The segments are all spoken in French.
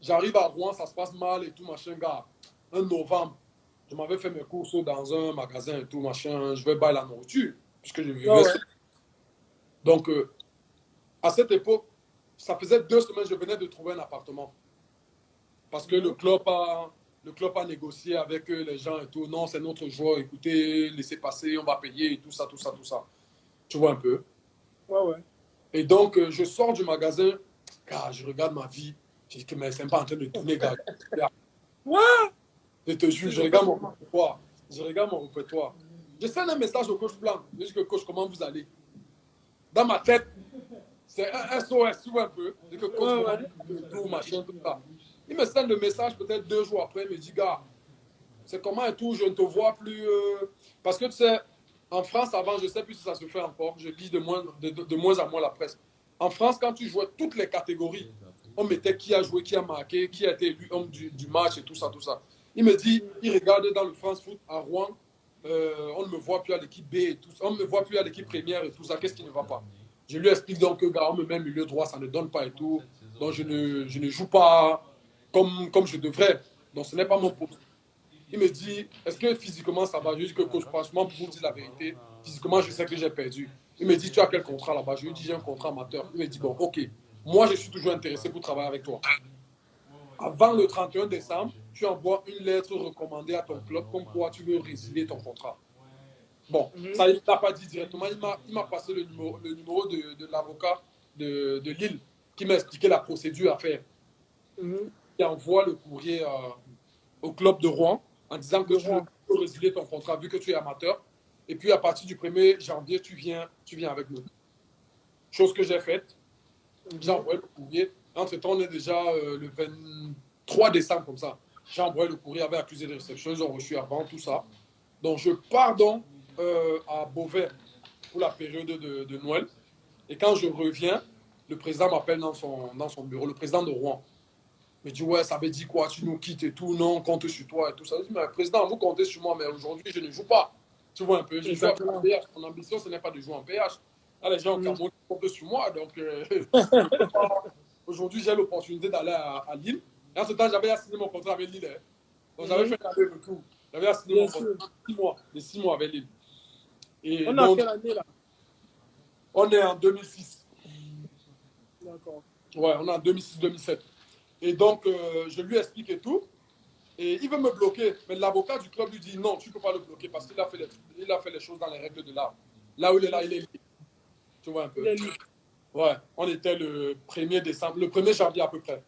J'arrive à Rouen, ça se passe mal et tout, machin, gars. 1 novembre, je m'avais fait mes courses dans un magasin et tout, machin. Je vais bailler la nourriture, puisque je vivais seul. Donc, à cette époque, ça faisait 2 semaines que je venais de trouver un appartement. Parce que le club a négocié avec les gens et tout. Non, c'est notre joueur, écoutez, laissez passer, on va payer et tout ça, tout ça, tout ça. Tu vois un peu? Ouais. Et donc, je sors du magasin, car je regarde ma vie. Je dis que mais c'est pas en train de tourner, gars. Ouais. Je te jure, je regarde mon répertoire. Je regarde mon répertoire. Je sends un message au coach Blanc. Je dis que coach, comment vous allez? Dans ma tête, c'est un SOS, tu vois un peu. Je dis que coach, comment vous allez? Tout, machin, tout ça. Il me send le message peut-être 2 jours après. Il me dit, gars, c'est comment et tout, je ne te vois plus. Parce que tu sais, en France, avant, je ne sais plus si ça se fait encore. Je lis de moins en moins la presse. En France, quand tu jouais toutes les catégories, on mettait qui a joué, qui a marqué, qui a été élu homme du match et tout ça, tout ça. Il me dit, il regardait dans le France Foot à Rouen, on ne me voit plus à l'équipe B et tout ça, on ne me voit plus à l'équipe première et tout ça, qu'est-ce qui ne va pas? Je lui explique donc que, gars, on me met milieu droit, ça ne donne pas et tout. Donc, je ne joue pas comme je devrais. Donc, ce n'est pas mon poste. Il me dit, est-ce que physiquement ça va? Je lui dis que coach, franchement, pour vous dire la vérité, physiquement, je sais que j'ai perdu. Il me dit, tu as quel contrat là-bas? Je lui dis, j'ai un contrat amateur. Il me dit, bon, ok, moi, je suis toujours intéressé pour travailler avec toi. Avant le 31 décembre, tu envoies une lettre recommandée à ton club comme quoi tu veux résilier ton contrat. Bon, ça, il ne l'a pas dit directement. Il m'a passé le numéro de l'avocat de Lille qui m'a expliqué la procédure à faire. Il envoie le courrier au club de Rouen en disant que tu veux résilier ton contrat vu que tu es amateur. Et puis, à partir du 1er janvier, tu viens avec nous. Chose que j'ai faite. J'ai envoyé le courrier. Entre-temps, on est déjà le 23 décembre, comme ça. J'ai envoyé le courrier avec accusé de réception. Ils ont reçu avant, tout ça. Donc, je pars donc à Beauvais pour la période de Noël. Et quand je reviens, le président m'appelle dans son bureau, le président de Rouen. Il me dit, ouais, ça veut dire quoi? Tu nous quittes et tout. Non, on compte sur toi et tout ça. Je dis, mais président, vous comptez sur moi, mais aujourd'hui, je ne joue pas. Tu vois un peu, je joue en PH. Mon ambition, ce n'est pas de jouer en PH. Là, les gens au Cameroun comptent sur moi. Donc, aujourd'hui, j'ai l'opportunité d'aller à Lille. Et en ce temps, j'avais signé mon contrat avec Lille. Hein. Donc, j'avais fait un aller-retour. J'avais signé mon contrat de 6 mois avec Lille. Et on donc, a quelle année là? On est en 2006. D'accord. Ouais, on est en 2006-2007. Et donc, je lui explique et tout. Et il veut me bloquer. Mais l'avocat du club lui dit non, tu ne peux pas le bloquer parce qu'il a fait les choses dans les règles de l'art. Là où il est là, il est libre. Tu vois un peu. Ouais, on était le 1er décembre, le 1er janvier à peu près.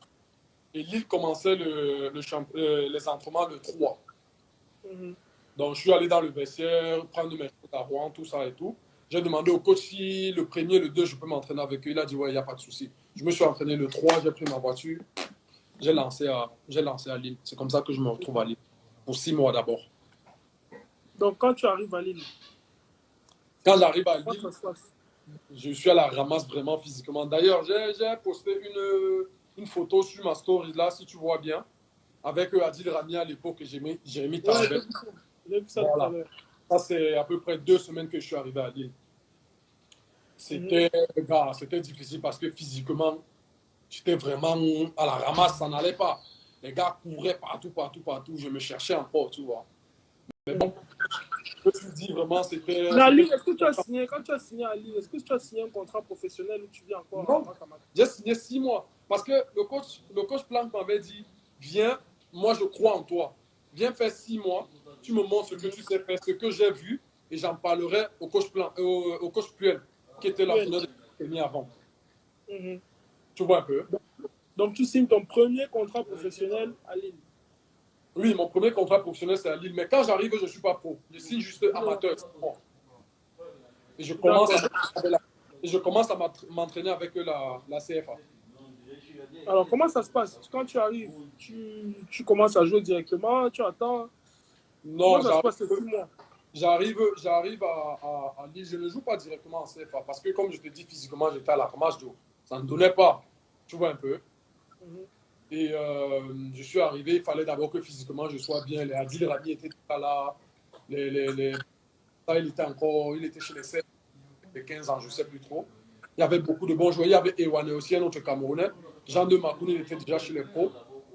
Et Lille commençait les entraînements le 3. Donc, je suis allé dans le vestiaire, prendre mes choses à Rouen, tout ça et tout. J'ai demandé au coach si le 1er, le 2, je peux m'entraîner avec eux. Il a dit, ouais, il n'y a pas de souci. Je me suis entraîné le 3, j'ai pris ma voiture, j'ai lancé à Lille. C'est comme ça que je me retrouve à Lille. Pour 6 mois d'abord. Donc, quand tu arrives à Lille, quand j'arrive à Lille, je suis à la ramasse vraiment physiquement. D'ailleurs, j'ai posté une photo sur ma story là, si tu vois bien, avec Adil Rami à l'époque et Jérémy Tarabel. Voilà. Ça, c'est à peu près 2 semaines que je suis arrivé à Lille. C'était difficile parce que physiquement, j'étais vraiment à la ramasse, ça n'allait pas. Les gars couraient partout. Je me cherchais encore, tu vois. Mais bon, je te dis vraiment, c'était. Mais à Lille, est-ce que tu as signé, quand tu as signé à Lille, est-ce que tu as signé un contrat professionnel ou tu viens encore Non, j'ai signé 6 mois. Parce que le coach Planck m'avait dit, viens, moi je crois en toi. Viens faire 6 mois, tu me montres ce que tu sais faire, ce que j'ai vu, et j'en parlerai au coach Puel, qui était l'entraîneur de l'Académie avant. Tu vois un peu. Donc tu signes ton premier contrat professionnel à Lille. Oui, mon premier contrat professionnel, c'est à Lille. Mais quand j'arrive, je ne suis pas pro. Je signe juste amateur. Et je commence à m'entraîner avec la CFA. Alors, comment ça se passe? Quand tu arrives, tu commences à jouer directement, tu attends? Non, ça se passe ces 6 mois? J'arrive à Lille. Je ne joue pas directement en CFA parce que, comme je te dis, physiquement, j'étais à la ramasse d'eau. Ça ne donnait pas. Tu vois un peu. Et je suis arrivé, il fallait d'abord que physiquement je sois bien. Les Adil Rami étaient là. Il était chez les 7, les 15 ans, je ne sais plus trop. Il y avait beaucoup de bons joueurs. Il y avait Ewane aussi, un autre Camerounais. Jean de Makoun, il était déjà chez les pros.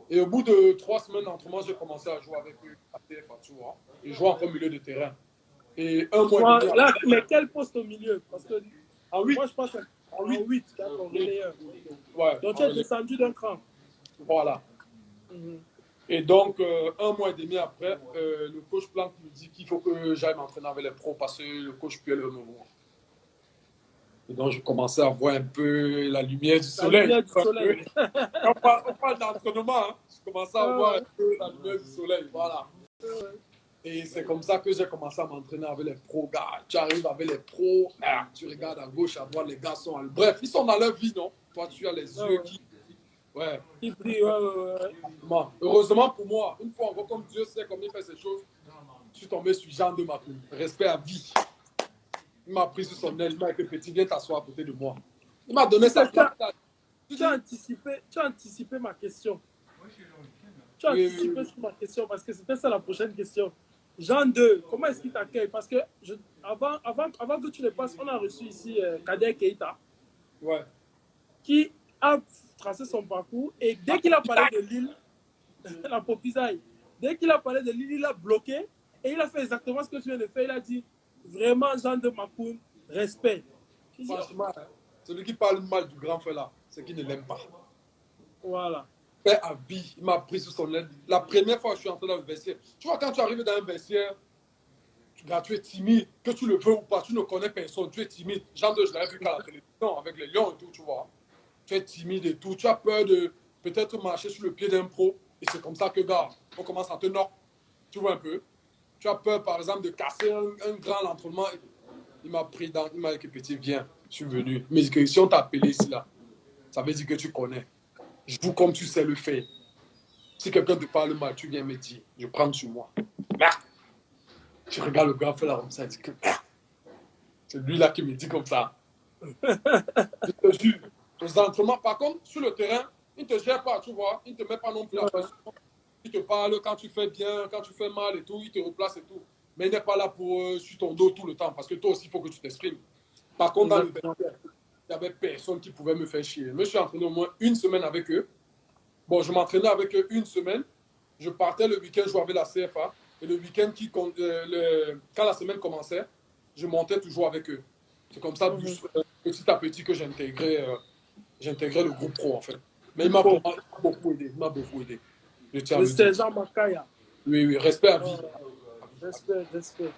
Et au bout de 3 semaines d'entraînement, j'ai commencé à jouer avec eux à TFA, tu vois. Et jouer en milieu de terrain. Et un mois et demi Là, après, mais quel poste au milieu? Parce que en 8, moi, je pense en en 8, 8, d'accord, oui, relayeur. ouais, Donc, tu en es relais. descendu d'un cran. Voilà. Mhm. Et donc, un mois et demi après, le coach Planck me dit qu'il faut que j'aille m'entraîner avec les pros parce que le coach Puel veut me voir. Et donc, je commençais à voir un peu la lumière du La soleil. lumière du soleil. On parle d'entraînement, hein. Je commençais à voir un peu la lumière du soleil. Voilà. Et c'est comme ça que j'ai commencé à m'entraîner avec les pros, gars. Tu arrives avec les pros, tu regardes à gauche, à droite, les gars sont. Bref, ils sont dans leur vie, non? Toi, tu as les yeux qui. Ouais. Qui brille, ouais. Heureusement pour moi, une fois encore, comme Dieu sait comment il fait ces choses, je suis tombé sur Jean de Macron. Respect à vie. Il m'a pris sur son aile, il m'a dit petit, viens t'asseoir à côté de moi. Il m'a donné sa place. Tu as anticipé ma question. Tu as anticipé sur ma question parce que c'était ça la prochaine question. Jean 2, comment est-ce qu'il t'accueille? Parce que avant que tu le passes, on a reçu ici Kader Keita, ouais, qui a tracé son parcours et dès qu'il a parlé de Lille, la Popisaille, dès qu'il a parlé de Lille, il a bloqué et il a fait exactement ce que tu viens de faire. Il a dit vraiment Jean de Macoun, respect. Franchement, celui qui parle mal du grand frère là, c'est qu'il ne l'aime pas. Voilà. Père à vie, il m'a pris sur son aile. La première fois que je suis entré dans le vestiaire, tu vois, quand tu arrives dans un vestiaire, tu es timide, que tu le veux ou pas, tu ne connais personne, tu es timide. Jean de, je l'avais vu qu'à la télévision avec les lions et tout, tu vois. Tu es timide et tout, tu as peur de peut-être marcher sur le pied d'un pro. Et c'est comme ça que, gars, on commence à te knock. Tu vois un peu. Tu as peur, par exemple, de casser un grand entraînement. Il m'a pris dans, il m'a dit que petit, viens, je suis venu. Mais si on t'a appelé ici, là, ça veut dire que tu connais. Joue comme tu sais le faire. Si quelqu'un te parle mal, tu viens me dire, je prends sur moi. Merde. Tu regardes le gars faire là comme ça, il dit que c'est lui là qui me dit comme ça. Je te jure. Aux entraînements, par contre, sur le terrain, il ne te gère pas, tu vois. Il ne te met pas non plus la pression. Il te parle quand tu fais bien, quand tu fais mal et tout, il te replace et tout. Mais il n'est pas là pour sur ton dos tout le temps, parce que toi aussi, il faut que tu t'exprimes. Par contre, dans le vestiaire, il n'y avait personne qui pouvait me faire chier. Je me suis entraîné au moins une semaine avec eux. Bon, je m'entraînais avec eux une semaine. Je partais le week-end jouer avec la CFA. Et le week-end, quand la semaine commençait, je montais toujours avec eux. C'est comme ça, petit à petit, que j'intégrais le groupe pro, en fait. Mais il m'a beaucoup aidé. Il m'a beaucoup aidé. Je tiens à le dire. Jean Makaya. Oui, respect à vie. Respect.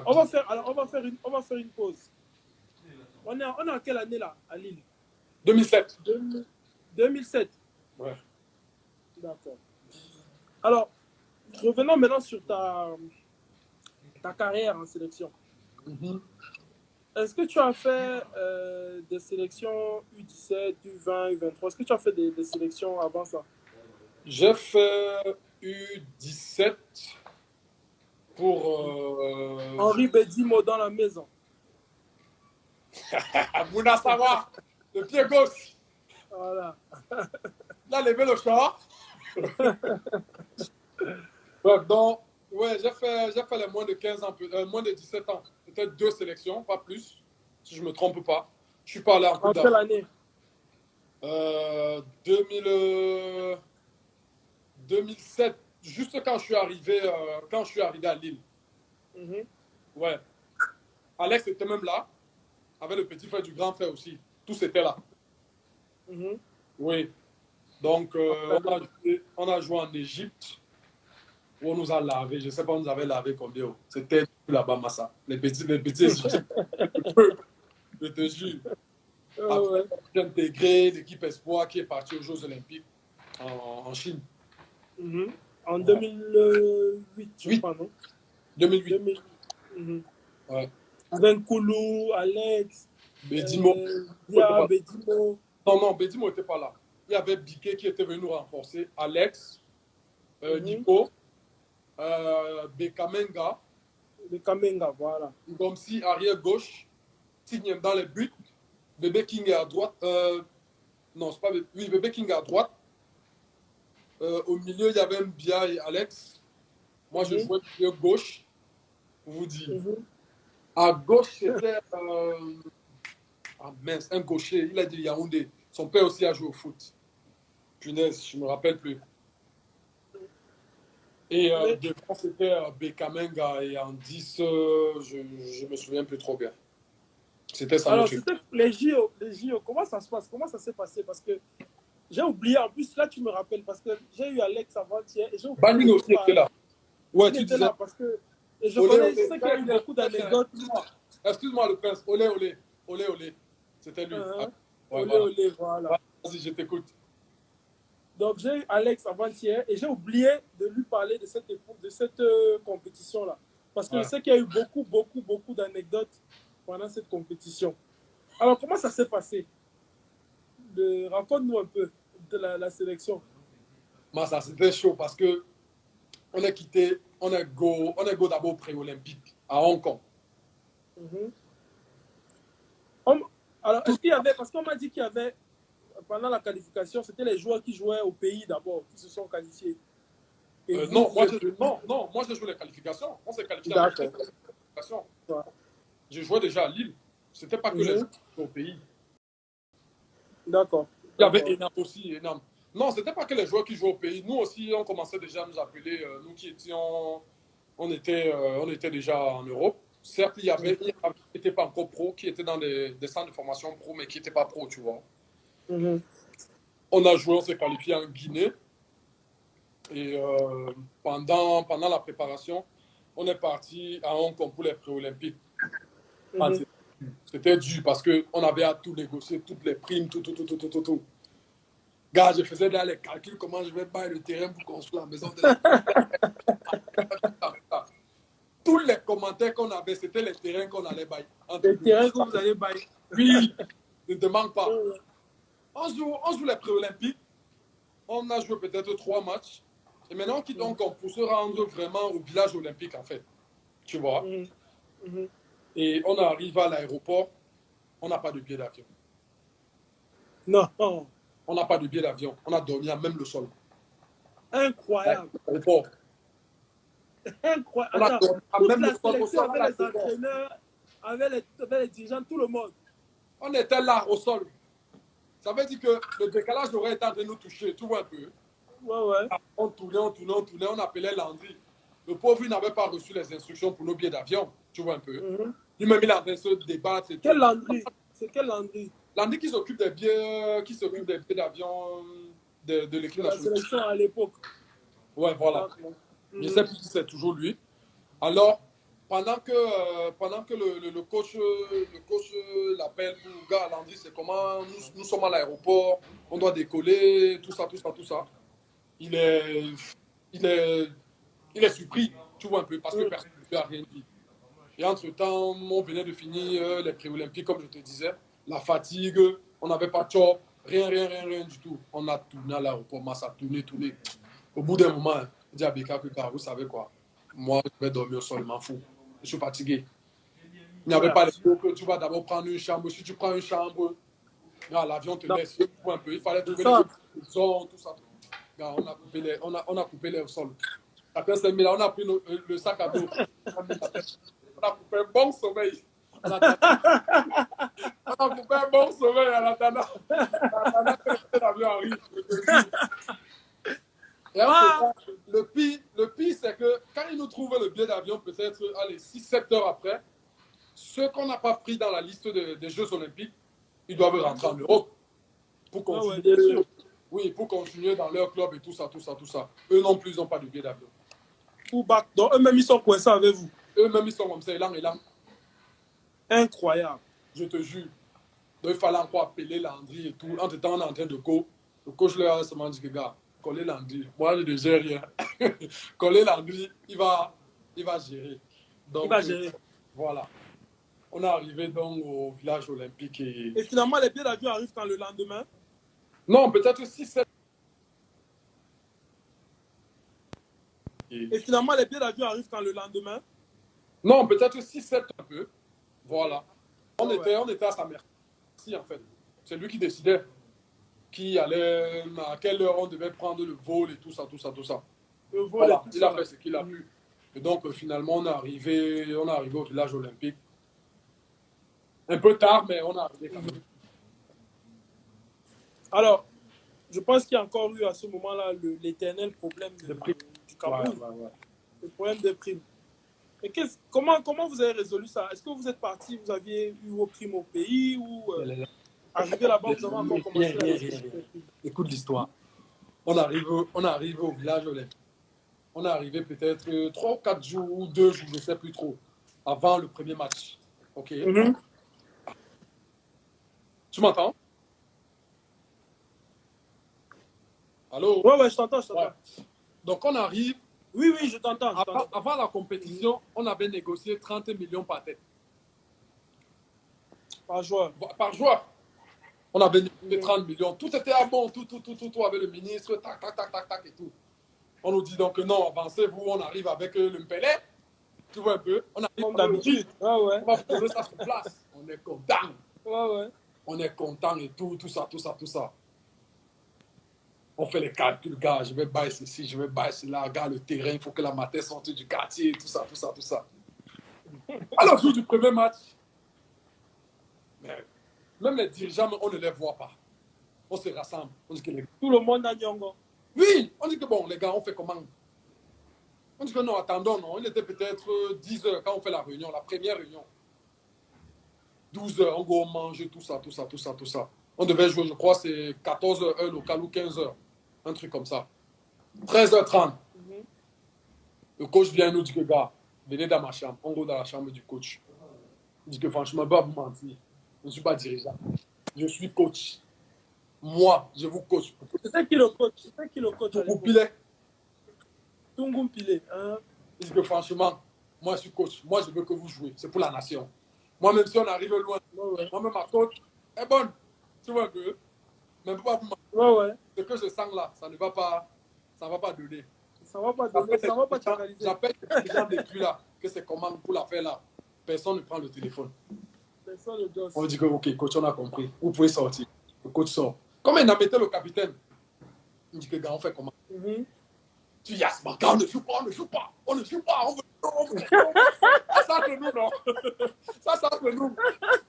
On va faire une pause. On est en quelle année là, à Lille? 2007. 2007. Ouais. D'accord. Alors, revenons maintenant sur ta carrière en sélection. Est-ce que tu as fait des sélections U17, U20, U23? Est-ce que tu as fait des sélections avant ça? J'ai fait U17 pour... Henri Bedimo dans la maison. Mouna Sawa, le pied gauche. Voilà. Là, levé le choix. Ouais, donc, ouais, j'ai fait les moins de 15 ans, moins de 17 ans. Peut-être 2 sélections, pas plus, si je ne me trompe pas. Je suis pas allé en Coupe d'Afrique. En quelle année 2007, juste quand je suis arrivé à Lille. Ouais. Alex était même là, avec le petit frère du grand frère aussi. Tous étaient là. Oui. Donc, on a joué en Égypte, où on nous a lavé. Je ne sais pas, on nous avait lavé combien. C'était là-bas, Massa. Les petits Égyptiens. Je te jure. Après, j'ai intégré l'équipe Espoir qui est partie aux Jeux Olympiques en Chine. En 2008, je crois, non? 2008. Ouais. Avec Koulou, Alex, Bedimo. Bedimo. Non, Bedimo n'était pas là. Il y avait Biquet qui était venu nous renforcer. Alex, Nico, Bekamenga. Bekamenga, voilà. Gomsi, arrière gauche. Tignem dans les buts. Bébé King est à droite. Non, c'est pas Bébé. Oui, Bébé King est à droite. Au milieu, il y avait Mbia et Alex. Moi, je jouais milieu gauche. Pour vous dire. À gauche, c'était. Ah mince, un gaucher. Il a dit Yaoundé. Son père aussi a joué au foot. Punaise, je ne me rappelle plus. Et Oui. devant, c'était Bekamenga. Et en 10, je ne me souviens plus trop bien. C'était ça Alors, notre c'était équipe. les JO. Les JO, comment ça se passe? Comment ça s'est passé? Parce que j'ai oublié, en plus, là, tu me rappelles, parce que j'ai eu Alex avant-hier et j'ai oublié de Banning lui aussi était parler. là. Ouais, Il tu était disais. là parce que, et je Olé, connais, je olé. sais qu'il y Quand a eu il est beaucoup d'anecdotes. excuse-moi. Excuse-moi, le prince. Olé, olé. Olé, olé. C'était lui. Ah, Hein. ouais, Olé, voilà. olé, Ouais, voilà. vas-y, je t'écoute. Donc, j'ai eu Alex avant-hier et j'ai oublié de lui parler de cette compétition-là. Parce que je Ouais. sais qu'il y a eu beaucoup d'anecdotes pendant cette compétition. Alors, comment ça s'est passé? Raconte-nous un peu de la sélection. Moi, ça, c'était chaud parce que on est quitté, on est go d'abord pré-olympique à Hong Kong. Mhm. On- alors, Tout- est-ce qu'il y avait, parce qu'on m'a dit qu'il y avait, pendant la qualification, c'était les joueurs qui jouaient au pays d'abord, qui se sont qualifiés. Et vous, non, vous êtes venus. moi, j'ai joué les qualifications. On s'est qualifié en D'accord. qualification. Ouais. Je jouais déjà à Lille. C'était pas que les Mhm. joueurs au pays. D'accord. Il y avait D'accord. Enam aussi, Enam. Non, c'était pas que les joueurs qui jouaient au pays. Nous aussi, on commençait déjà à nous appeler, nous qui étions, on était déjà en Europe. Certes, il y avait qui n'étaient pas encore pro, qui étaient dans des centres de formation pro, mais qui n'étaient pas pro, tu vois. Mhm. On a joué, on s'est qualifié en Guinée. Et pendant la préparation, on est parti à Hong Kong pour les pré-olympiques. Ah, Mhm. c'était dur parce qu'on avait à tout négocier, toutes les primes, tout. Gars, je faisais dans les calculs comment je vais bailler le terrain pour construire la maison de la. Tous les commentaires qu'on avait, c'était les terrains qu'on allait bailler. Les terrains que vous allez bailler. Oui, ne te manque pas. Mhm. On joue les pré-olympiques. On a joué peut-être 3 matchs. Et maintenant, on quitte Hong Kong pour se rendre vraiment au village olympique, en fait. Tu vois. Mhm. Mhm. Et on arrive à l'aéroport. On n'a pas de billet d'avion. Non. On n'a pas de billet d'avion. On a dormi à même le sol. Incroyable. L'aéroport. Incroyable. On a Attends, dormi à toute même le la sol au sélection sol à avec les l'aéroport. entraîneurs, avec les dirigeants, tout le monde. On était là au sol. Ça veut dire que le décalage aurait été en train de nous toucher, tu vois un peu. Ouais, ouais. On tournait, on appelait Landry. Le pauvre, il n'avait pas reçu les instructions pour nos billets d'avion, tu vois un peu. Mhm. Lui-même, il est en train de se débattre et Quel tout. Landry? C'est quel Landry? Landry qui s'occupe des billets, d'avion de l'équipe De la nationale. sélection à l'époque. Ouais, voilà. D'accord. Je ne Mhm. sais plus si c'est toujours lui. Alors, pendant que le coach l'appelle pour gars, Landry, c'est comment nous sommes à l'aéroport, on doit décoller, tout ça. Il est, il est, il est surpris, tu vois un peu, parce que Mhm. personne ne lui a rien dit. Et entre-temps, on venait de finir les pré-olympiques, comme je te disais. La fatigue, on n'avait pas de chop, rien du tout. On a tourné à l'aéroport, ça a tourné. Au bout d'un moment, je dis à Beka que, vous savez quoi, moi, je vais dormir au sol, je m'en fous. Je suis fatigué. Il n'y avait Ouais. pas les mots que tu vas d'abord prendre une chambre. Si tu prends une chambre, l'avion te Non, laisse un peu. Il fallait c'est trouver les ça. zones, tout ça. On a coupé les sols. Chacun s'est mis là, on a pris le sac à dos. On a coupé un bon sommeil. On a coupé un bon sommeil en attendant que l'avion arrive. Et Ah, le pire, c'est que quand ils nous trouvent le billet d'avion, peut-être 6-7 heures après, ceux qu'on n'a pas pris dans la liste des Jeux Olympiques, ils doivent rentrer en Europe pour ouais, ouais, continuer. bien sûr. Oui, pour continuer dans leur club et tout ça. Eux non plus, ils n'ont pas de billet d'avion. Ou back. Donc, eux-mêmes, ils sont coincés avec vous. Eux-mêmes, ils sont comme ça, élan. Incroyable. Je te jure. Donc, il fallait encore appeler Landry et tout. Entre-temps, on est en train de go. Le coach leur a seulement dit que, gars, coller Landry. Moi, je ne gère rien. Coller Landry, il va gérer. Il Donc, va gérer. voilà. On est arrivé donc au village olympique et... Et finalement, les billets d'avion arrivent quand le lendemain. Non, peut-être 6-7. Et finalement, les billets d'avion arrivent quand le lendemain. Non, peut-être 6-7 un peu. Voilà. On Ouais, ouais. était à sa merci, en fait. C'est lui qui décidait qui allait, à quelle heure on devait prendre le vol et tout ça. Le vol et Voilà, tout il ça. a fait ce qu'il a pu. Et donc, finalement, on est arrivé au village olympique. Un peu tard, mais on est arrivé quand même. Alors, je pense qu'il y a encore eu à ce moment-là l'éternel problème du Cameroun, Ouais. le problème des primes. Et comment vous avez résolu ça? Est-ce que vous êtes parti, vous aviez eu vos primes au pays ou arrivé là-bas, vous avez encore commencé la discussion des primes? Écoute l'histoire. On arrive au village olympique. On est arrivé peut-être 3 ou 4 jours ou 2 jours, je ne sais plus trop, avant le premier match. OK? Tu m'entends? Allô? Ouais, je t'entends. Ouais. Donc, on arrive. Oui, je t'entends. Avant la compétition, on avait négocié 30 millions par tête. Par joueur. Par joueur. On avait négocié 30 millions. Tout était à bon, tout avec le ministre, tac et tout. On nous dit donc non, avancez-vous, on arrive avec le Mpélé. Tu vois un peu? On arrive comme d'habitude. Ouais. On va poser ça sur place. On est content. Ouais. On est content et tout ça. On fait les calculs, gars, je vais baisser ici, je vais baisser là, gars, le terrain, il faut que la matin sorte du quartier, tout ça. Alors, jour du premier match, mais même les dirigeants, on ne les voit pas. On se rassemble. On dit que tout le monde a Nyongo. Oui, on dit que bon, les gars, on fait comment? On dit que non, attendons, non. Il était peut-être 10 h quand on fait la réunion, la première réunion. 12 h, on go manger, tout ça. On devait jouer, je crois, c'est 14 h heure locale ou 15 h. Un truc comme ça. 13h30. Le coach vient nous dire que, gars, venez dans ma chambre. On go dans la chambre du coach. Il dit que franchement, je ne vais pas vous mentir. Je ne suis pas dirigeant. Je suis coach. Moi, je vous coach. C'était qui le coach? Tungum Pile. Il dit que franchement, moi, je suis coach. Moi, je veux que vous jouez. C'est pour la nation. Moi, même si on arrive loin, moi-même, ma coach est bonne. Tu vois un peu? Mais je ne peux pas vous mentir. Ouais. Ce que je sens là, ça ne va pas donner. Ça ne va pas t'analyser. J'appelle les gens depuis là, que c'est comment pour la faire là. Personne ne prend le téléphone. Personne ne dosse. On dit que, ok, coach, on a compris. Vous pouvez sortir. Le coach sort. Comme il a mis le capitaine, il dit que, gars, on fait comment? Tu dis, Yasma, gars, on ne joue pas. On veut. Ça, c'est nous, non? Ça, c'est nous.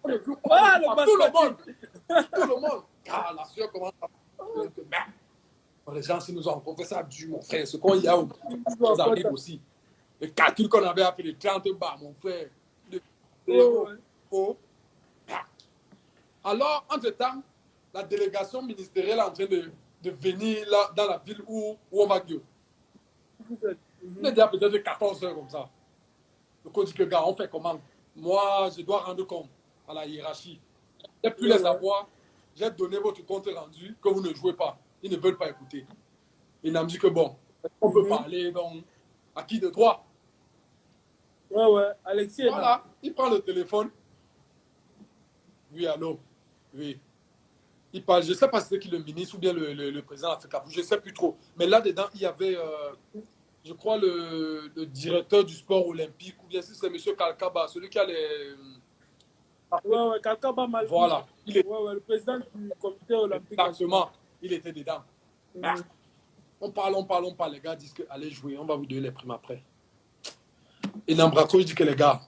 On ne joue pas. Tout le monde. Car la sueur commence à merde. Les gens, si nous avons fait ça du mon frère, ce qu'on y a nous arrive aussi. Le calcul qu'on avait appelé 30 bars, mon frère. Alors, entre-temps, la délégation ministérielle est en train de venir là, dans la ville où on va gueuler. Il est déjà peut-être 14 h comme ça. Le coach dit que, gars, on fait comment? Moi, je dois rendre compte à la hiérarchie. Je n'ai plus les avoir. J'ai donné votre compte rendu que vous ne jouez pas. Ils ne veulent pas écouter. Il m'a dit que bon, on peut parler, donc, à qui de droit? Ouais, Alexis est voilà, il prend le téléphone. Oui, allô? Oui. Il parle, je ne sais pas si c'est qui le ministre ou bien le président africain, je ne sais plus trop. Mais là-dedans, il y avait, je crois, le directeur du sport olympique, ou bien si c'est M. Kalkaba, celui qui a les... Ouais, Kalkaba Malfi. Voilà. Le président du comité olympique. Exactement. Il était dedans. On parle, les gars disent que allez jouer, on va vous donner les primes après. Et Nambraco, il dit que les gars,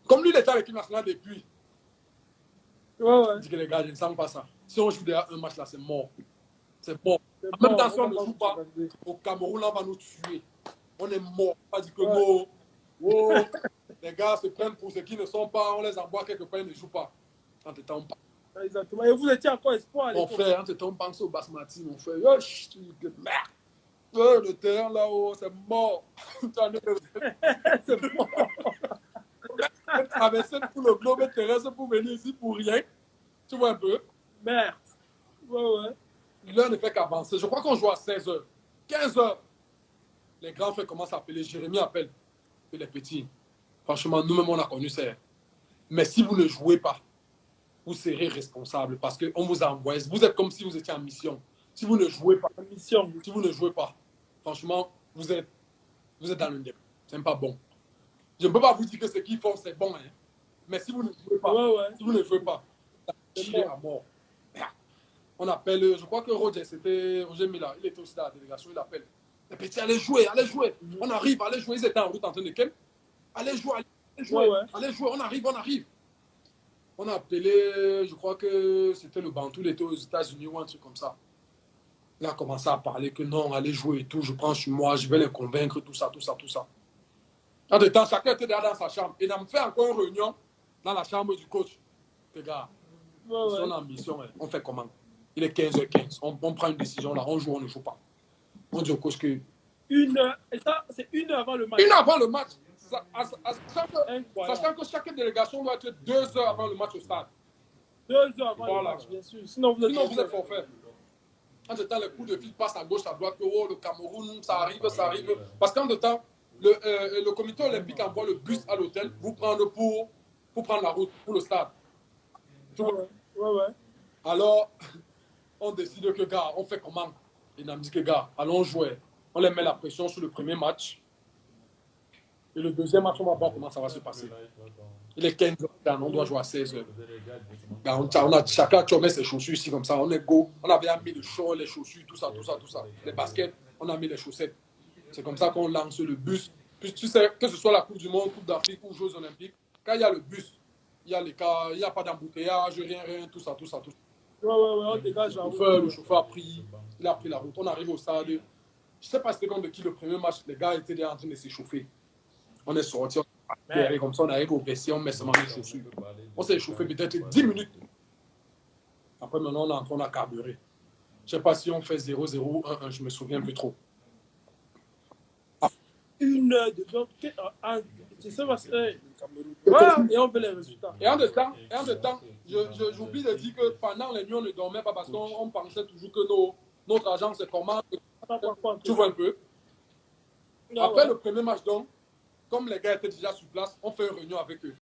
comme lui, il était avec l'équipe nationale depuis, il dit que les gars, je ne sens pas ça. Si on joue déjà un match là, c'est mort. C'est mort. Même dans si on ne joue pas, au Cameroun, là, on va nous tuer. On est mort. On va dire que non. Oh, les gars se prennent pour ceux qui ne sont pas, on les envoie quelque part, ils ne jouent pas. En temps, on parle. Exactement. Et vous étiez encore espoir. Mon frère, en temps, on pense au Basmati, mon frère. Merde. Le terrain là-haut, c'est mort. C'est mort. Traverser tout le globe terrestre pour venir ici pour rien. Tu vois un peu? Merde. Ouais. L'heure ne fait qu'avancer. Je crois qu'on joue à 16 h. 15 h. Les grands frères commencent à appeler. Jérémy appelle. Et les petits. Franchement, nous-mêmes, on a connu ça. Mais si vous ne jouez pas, vous serez responsable parce qu'on vous a envoyé. Vous êtes comme si vous étiez en mission. Si vous ne jouez pas, si vous ne jouez pas, franchement, vous êtes dans le débat. Ce n'est pas bon. Je ne peux pas vous dire que ce qu'ils font, c'est bon. Hein. Mais si vous ne jouez pas, si vous ne jouez pas, tirez à mort. On appelle, je crois que Roger Mila, il était aussi dans la délégation, il appelle. Les petits, allez jouer. On arrive, allez jouer. Ils étaient en route en train de quel? Allez jouer. Allez jouer, on arrive. On a appelé, je crois que c'était le Bantou, il était aux États-Unis ou un truc comme ça. Il a commencé à parler que non, allez jouer et tout, je prends sur moi, je vais les convaincre, tout ça, tout ça, tout ça. En de temps, chacun était déjà dans sa chambre. Et il a fait encore une réunion dans la chambre du coach. Les gars, son ambition, on fait comment? Il est 15h15. On prend une décision là, on joue, on ne joue pas. On dit au coach que. Une heure, et ça, c'est une heure avant le match. Une heure avant le match. Sachant que chaque délégation doit être 2 heures avant le match au stade. 2 heures avant le match, bien sûr. Sinon, vous êtes forfait. En ce temps, les coups de fil passent à gauche, à droite, que oh, le Cameroun, ça arrive, ça arrive. Parce qu'en ce temps, le comité olympique envoie le bus à l'hôtel pour prendre la route pour le stade. Ouais. Alors, on décide que, gars, on fait comment? Il a dit que, gars, allons jouer. On les met la pression sur le premier match. Et le deuxième match, on va voir comment ça va se passer. Il est 15 h, on doit jouer à 16 h. Chacun tu met ses chaussures ici comme ça. On est go. On avait mis le short, les chaussures, tout ça. Les baskets, on a mis les chaussettes. C'est comme ça qu'on lance le bus. Puis tu sais, que ce soit la Coupe du Monde, Coupe d'Afrique ou Jeux Olympiques, quand il y a le bus, il y a les cas, il n'y a pas d'embouteillage, rien, tout ça. Ouais, on dégage. Le chauffeur a pris la route. On arrive au stade. Je ne sais pas c'était contre qui le premier match, les gars étaient en train de s'échauffer. On est sorti, comme ça, on arrive au vestiaire, on met seulement les chaussures. On s'est échauffé peut-être 10 minutes. Après, maintenant, on a carburé. Je ne sais pas si on fait 0-0 ou 1-1, je ne me souviens plus trop. Une heure de donc, je sais pas, voilà, et on fait les résultats. Et en de temps, j'oublie de dire que pendant les nuits, on ne dormait pas parce qu'on pensait toujours que notre agent, c'est comment. Tu vois un peu. Après le premier match, donc, comme les gars étaient déjà sur place, on fait une réunion avec eux.